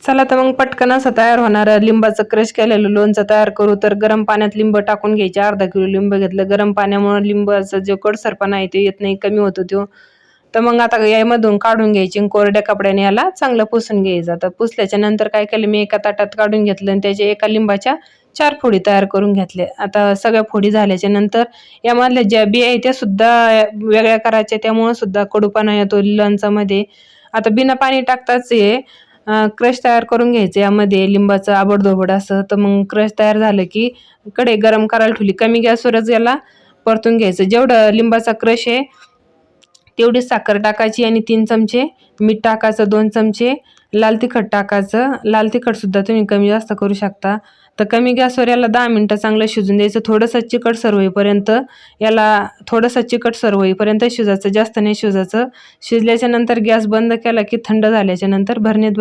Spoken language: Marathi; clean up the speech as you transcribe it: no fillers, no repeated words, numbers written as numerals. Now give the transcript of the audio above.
चला तर मग पटकन असं तयार होणारं लिंबाचं क्रश केलेलं लोणचं तयार करू. तर गरम पाण्यात लिंब टाकून घ्यायचे. अर्धा किलो लिंब घेतलं. गरम पाण्यामुळे लिंबाचा जो कडसरपणा आहे तो येत नाही, कमी होतो तो. तर मग आता यामधून काढून घ्यायची. कोरड्या कपड्याने याला चांगलं पुसून घ्यायचं. तर पुसल्याच्या नंतर काय केलं, मी एका ताटात काढून घेतलं आणि त्याच्या एका लिंबाच्या 4 फोडी तयार करून घेतल्या. आता सगळ्या फोडी झाल्याच्या नंतर यामधल्या ज्या बिया आहे त्या सुद्धा वेगळ्या करायच्या, त्यामुळे सुद्धा कडूपणा येतो लोणचामध्ये. आता बिना पाणी टाकताच हे क्रश तयार करून घ्यायचं यामध्ये लिंबाचं आबडधोबड असं. तर मग क्रश तयार झालं की कढई गरम करायला ठेवली. कमी गॅसवरच याला परतून घ्यायचं. जेवढं लिंबाचा क्रश आहे तेवढी साखर टाकायची आणि 3 चमचे मीठ टाकायचं, 2 चमचे लाल तिखट टाकायचं. लाल तिखट सुद्धा तुम्ही कमी जास्त करू शकता. तर कमी गॅसवर याला 10 मिनिटं चांगलं शिजून द्यायचं. थोडंसं चिकटसर होईपर्यंत शिजायचं, जास्त नाही शिजायचं. शिजल्याच्या नंतर गॅस बंद केला की थंड झाल्याच्या नंतर भरणीत